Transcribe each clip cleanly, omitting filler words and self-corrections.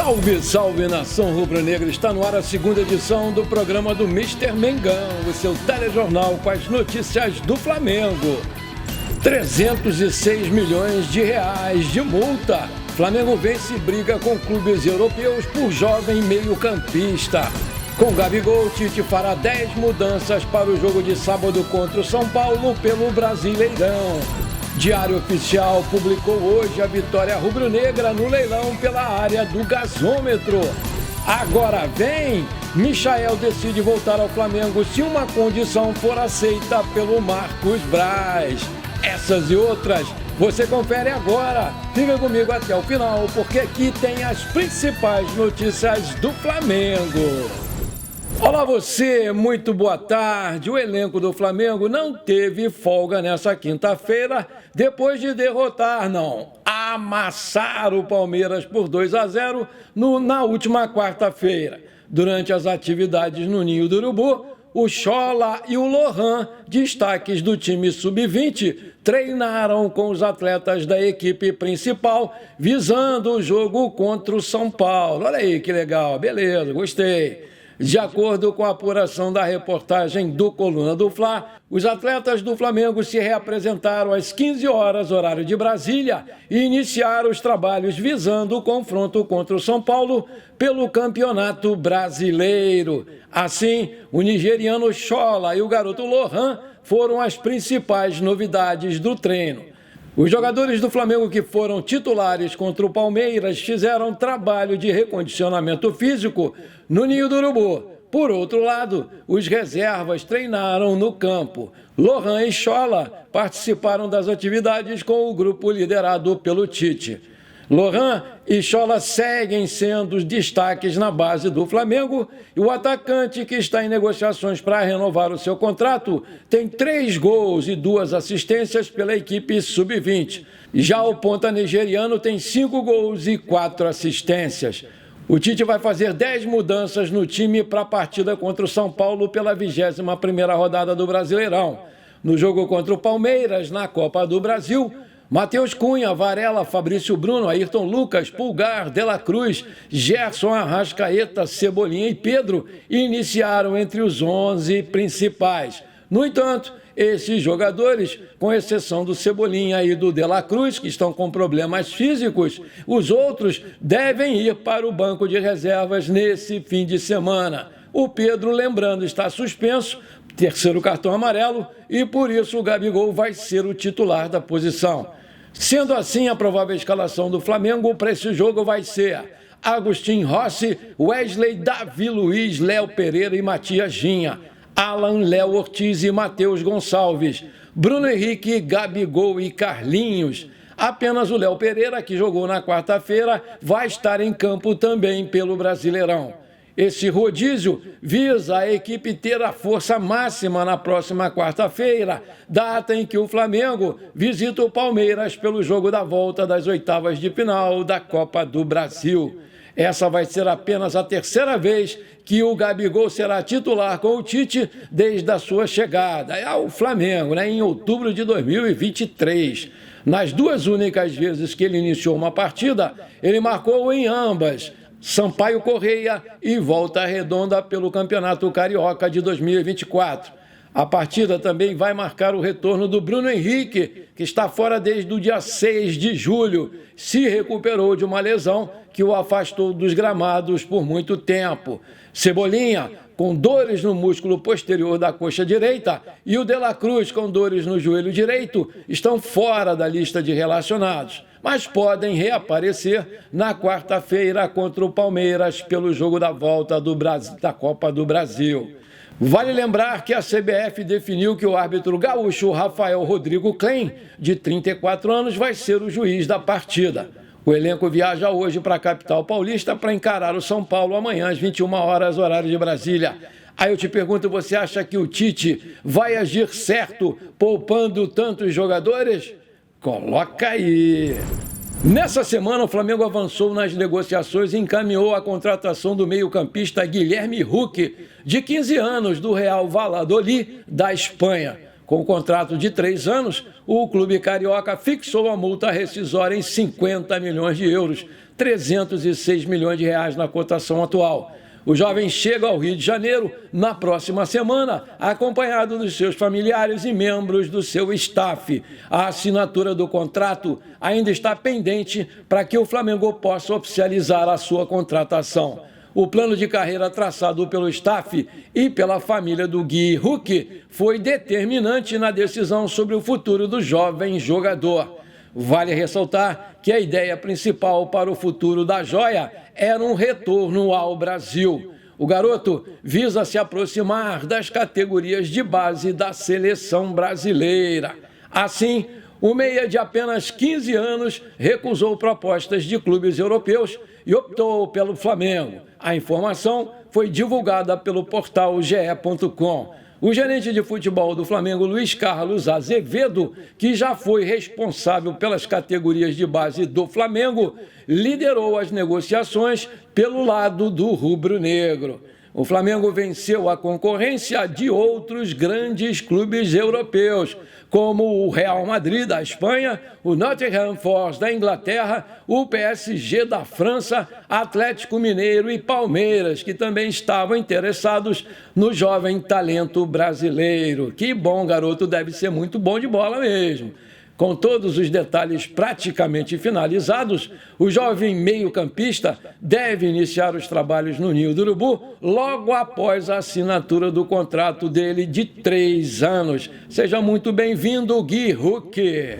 Salve, salve, nação rubro-negra! Está no ar a segunda edição do programa do Mister Mengão, o seu telejornal com as notícias do Flamengo. 306 milhões de reais de multa. Flamengo vence e briga com clubes europeus por jovem meio-campista. Com Gabigol, Tite fará 10 mudanças para o jogo de sábado contra o São Paulo pelo Brasileirão. Diário Oficial publicou hoje a vitória rubro-negra no leilão pela área do gasômetro. Agora vem! Michael decide voltar ao Flamengo se uma condição for aceita pelo Marcos Braz. Essas e outras você confere agora. Fica comigo até o final, porque aqui tem as principais notícias do Flamengo. Olá você, muito boa tarde. O elenco do Flamengo não teve folga nessa quinta-feira, depois de amassar o Palmeiras por 2-0 na última quarta-feira. Durante as atividades no Ninho do Urubu, o Schola e o Lohan, destaques do time sub-20, treinaram com os atletas da equipe principal, visando o jogo contra o São Paulo. Olha aí que legal, beleza, gostei. De acordo com a apuração da reportagem do Coluna do Fla, os atletas do Flamengo se reapresentaram às 15 horas, horário de Brasília, e iniciaram os trabalhos visando o confronto contra o São Paulo pelo Campeonato Brasileiro. Assim, o nigeriano Schola e o garoto Lohan foram as principais novidades do treino. Os jogadores do Flamengo que foram titulares contra o Palmeiras fizeram trabalho de recondicionamento físico no Ninho do Urubu. Por outro lado, os reservas treinaram no campo. Lohan e Schola participaram das atividades com o grupo liderado pelo Tite. Lohan e Schola seguem sendo os destaques na base do Flamengo e o atacante, que está em negociações para renovar o seu contrato, tem 3 gols e 2 assistências pela equipe sub-20. Já o ponta nigeriano tem 5 gols e 4 assistências. O Tite vai fazer 10 mudanças no time para a partida contra o São Paulo pela 21ª rodada do Brasileirão. No jogo contra o Palmeiras, na Copa do Brasil, Matheus Cunha, Varela, Fabrício Bruno, Ayrton Lucas, Pulgar, De La Cruz, Gerson, Arrascaeta, Cebolinha e Pedro iniciaram entre os 11 principais. No entanto, esses jogadores, com exceção do Cebolinha e do De La Cruz, que estão com problemas físicos, os outros devem ir para o banco de reservas nesse fim de semana. O Pedro, lembrando, está suspenso, terceiro cartão amarelo, e por isso o Gabigol vai ser o titular da posição. Sendo assim, a provável escalação do Flamengo para esse jogo vai ser Agustin Rossi, Wesley, Davi Luiz, Léo Pereira e Matias Ginha, Alan, Léo Ortiz e Matheus Gonçalves, Bruno Henrique, Gabigol e Carlinhos. Apenas o Léo Pereira, que jogou na quarta-feira, vai estar em campo também pelo Brasileirão. Esse rodízio visa a equipe ter a força máxima na próxima quarta-feira, data em que o Flamengo visita o Palmeiras pelo jogo da volta das oitavas de final da Copa do Brasil. Essa vai ser apenas a terceira vez que o Gabigol será titular com o Tite desde a sua chegada ao Flamengo, em outubro de 2023. Nas 2 únicas vezes que ele iniciou uma partida, ele marcou em ambas, Sampaio Correia e Volta Redonda pelo Campeonato Carioca de 2024. A partida também vai marcar o retorno do Bruno Henrique, que está fora desde o dia 6 de julho. Se recuperou de uma lesão que o afastou dos gramados por muito tempo. Cebolinha, com dores no músculo posterior da coxa direita, e o De La Cruz, com dores no joelho direito, estão fora da lista de relacionados, mas podem reaparecer na quarta-feira contra o Palmeiras pelo jogo da volta da Copa do Brasil. Vale lembrar que a CBF definiu que o árbitro gaúcho Rafael Rodrigo Klein, de 34 anos, vai ser o juiz da partida. O elenco viaja hoje para a capital paulista para encarar o São Paulo amanhã às 21 horas, horário de Brasília. Aí eu te pergunto, você acha que o Tite vai agir certo, poupando tantos jogadores? Coloca aí! Nessa semana, o Flamengo avançou nas negociações e encaminhou a contratação do meio-campista Guilherme Huck, de 15 anos, do Real Valladolid, da Espanha. Com o contrato de 3 anos, o clube carioca fixou a multa rescisória em 50 milhões de euros, 306 milhões de reais na cotação atual. O jovem chega ao Rio de Janeiro na próxima semana, acompanhado dos seus familiares e membros do seu staff. A assinatura do contrato ainda está pendente para que o Flamengo possa oficializar a sua contratação. O plano de carreira traçado pelo staff e pela família do Gui Huck foi determinante na decisão sobre o futuro do jovem jogador. Vale ressaltar que a ideia principal para o futuro da joia era um retorno ao Brasil. O garoto visa se aproximar das categorias de base da seleção brasileira. Assim, o meia de apenas 15 anos recusou propostas de clubes europeus e optou pelo Flamengo. A informação foi divulgada pelo portal ge.com. O gerente de futebol do Flamengo, Luiz Carlos Azevedo, que já foi responsável pelas categorias de base do Flamengo, liderou as negociações pelo lado do rubro-negro. O Flamengo venceu a concorrência de outros grandes clubes europeus, como o Real Madrid da Espanha, o Nottingham Forest da Inglaterra, o PSG da França, Atlético Mineiro e Palmeiras, que também estavam interessados no jovem talento brasileiro. Que bom, garoto, deve ser muito bom de bola mesmo. Com todos os detalhes praticamente finalizados, o jovem meio-campista deve iniciar os trabalhos no Ninho do Urubu logo após a assinatura do contrato dele de 3 anos. Seja muito bem-vindo, Gui Huck.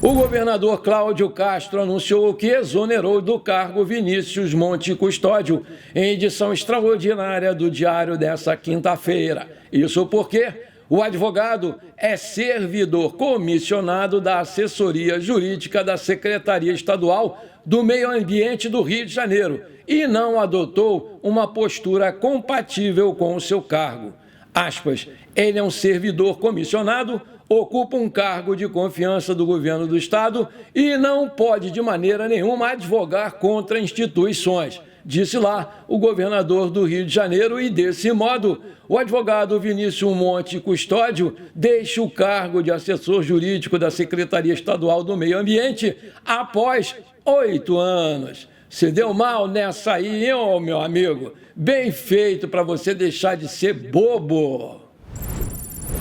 O governador Cláudio Castro anunciou que exonerou do cargo Vinícius Monte Custódio em edição extraordinária do Diário dessa quinta-feira. Isso porque o advogado é servidor comissionado da assessoria jurídica da Secretaria Estadual do Meio Ambiente do Rio de Janeiro e não adotou uma postura compatível com o seu cargo. Aspas, ele é um servidor comissionado, ocupa um cargo de confiança do governo do Estado e não pode de maneira nenhuma advogar contra instituições, disse lá o governador do Rio de Janeiro, e desse modo o advogado Vinícius Monte Custódio deixa o cargo de assessor jurídico da Secretaria Estadual do Meio Ambiente após 8 anos. Se deu mal nessa aí, hein, meu amigo? Bem feito para você deixar de ser bobo.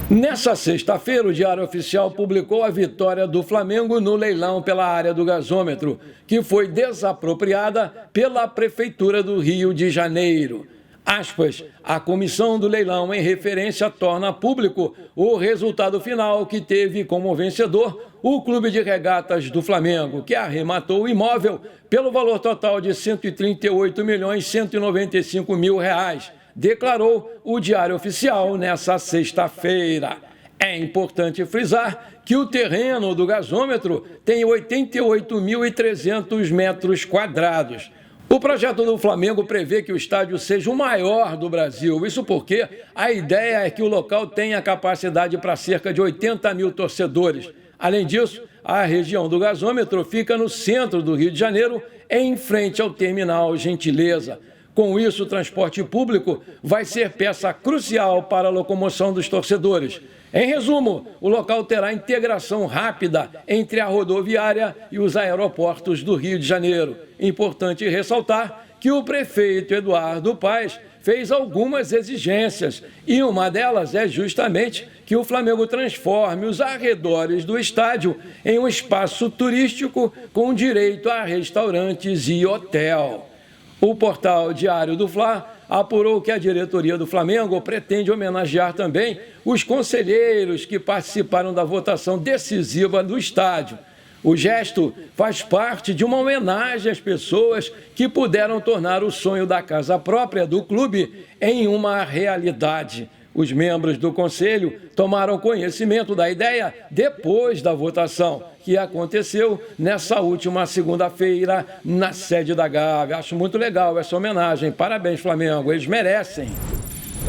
Nessa sexta-feira, o Diário Oficial publicou a vitória do Flamengo no leilão pela área do gasômetro, que foi desapropriada pela Prefeitura do Rio de Janeiro. Aspas, a comissão do leilão em referência torna público o resultado final, que teve como vencedor o Clube de Regatas do Flamengo, que arrematou o imóvel pelo valor total de R$ 138.195.000, declarou o Diário Oficial nessa sexta-feira. É importante frisar que o terreno do gasômetro tem 88.300 metros quadrados. O projeto do Flamengo prevê que o estádio seja o maior do Brasil. Isso porque a ideia é que o local tenha capacidade para cerca de 80 mil torcedores. Além disso, a região do gasômetro fica no centro do Rio de Janeiro, em frente ao terminal Gentileza. Com isso, o transporte público vai ser peça crucial para a locomoção dos torcedores. Em resumo, o local terá integração rápida entre a rodoviária e os aeroportos do Rio de Janeiro. Importante ressaltar que o prefeito Eduardo Paes fez algumas exigências e uma delas é justamente que o Flamengo transforme os arredores do estádio em um espaço turístico com direito a restaurantes e hotel. O portal Diário do Fla apurou que a diretoria do Flamengo pretende homenagear também os conselheiros que participaram da votação decisiva do estádio. O gesto faz parte de uma homenagem às pessoas que puderam tornar o sonho da casa própria do clube em uma realidade. Os membros do conselho tomaram conhecimento da ideia depois da votação, que aconteceu nessa última segunda-feira na sede da Gávea. Acho muito legal essa homenagem. Parabéns, Flamengo, eles merecem.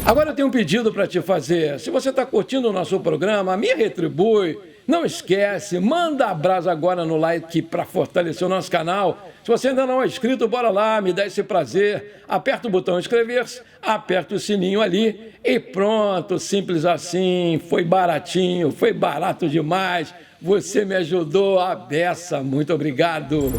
Agora eu tenho um pedido para te fazer. Se você está curtindo o nosso programa, me retribui Não esquece, manda abraço agora no like para fortalecer o nosso canal. Se você ainda não é inscrito, bora lá, me dá esse prazer. Aperta o botão inscrever-se, aperta o sininho ali e pronto, simples assim. Foi baratinho, foi barato demais. Você me ajudou a beça, muito obrigado.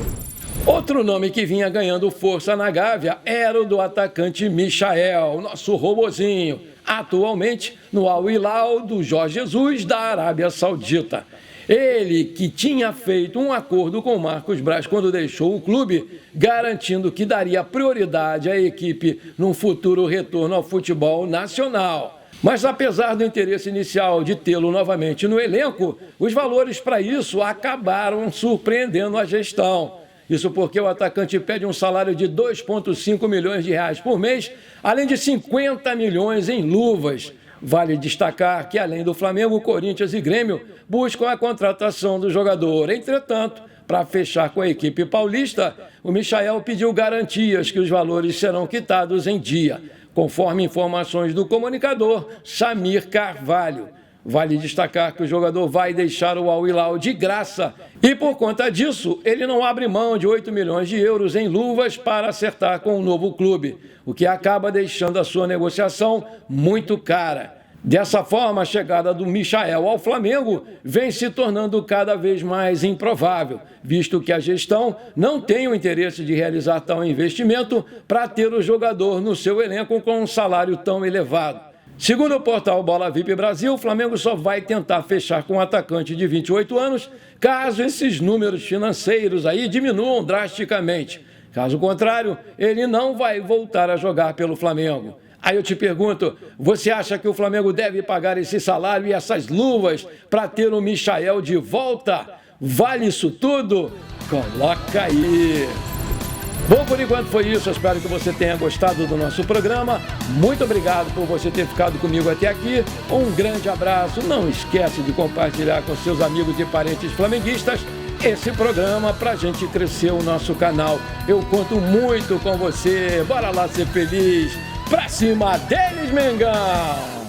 Outro nome que vinha ganhando força na Gávea era o do atacante Michael, nosso robozinho, atualmente no Al Hilal do Jorge Jesus da Arábia Saudita. Ele que tinha feito um acordo com o Marcos Braz quando deixou o clube, garantindo que daria prioridade à equipe num futuro retorno ao futebol nacional. Mas apesar do interesse inicial de tê-lo novamente no elenco, os valores para isso acabaram surpreendendo a gestão. Isso porque o atacante pede um salário de 2,5 milhões de reais por mês, além de 50 milhões em luvas. Vale destacar que, além do Flamengo, Corinthians e Grêmio buscam a contratação do jogador. Entretanto, para fechar com a equipe paulista, o Michael pediu garantias que os valores serão quitados em dia, conforme informações do comunicador Samir Carvalho. Vale destacar que o jogador vai deixar o Al Hilal de graça e, por conta disso, ele não abre mão de 8 milhões de euros em luvas para acertar com o novo clube, o que acaba deixando a sua negociação muito cara. Dessa forma, a chegada do Michael ao Flamengo vem se tornando cada vez mais improvável, visto que a gestão não tem o interesse de realizar tal investimento para ter o jogador no seu elenco com um salário tão elevado. Segundo o portal Bola VIP Brasil, o Flamengo só vai tentar fechar com um atacante de 28 anos caso esses números financeiros aí diminuam drasticamente. Caso contrário, ele não vai voltar a jogar pelo Flamengo. Aí eu te pergunto, você acha que o Flamengo deve pagar esse salário e essas luvas para ter o Michael de volta? Vale isso tudo? Coloca aí! Bom, por enquanto foi isso. Eu espero que você tenha gostado do nosso programa. Muito obrigado por você ter ficado comigo até aqui. Um grande abraço. Não esquece de compartilhar com seus amigos e parentes flamenguistas esse programa para a gente crescer o nosso canal. Eu conto muito com você. Bora lá ser feliz. Pra cima deles, Mengão!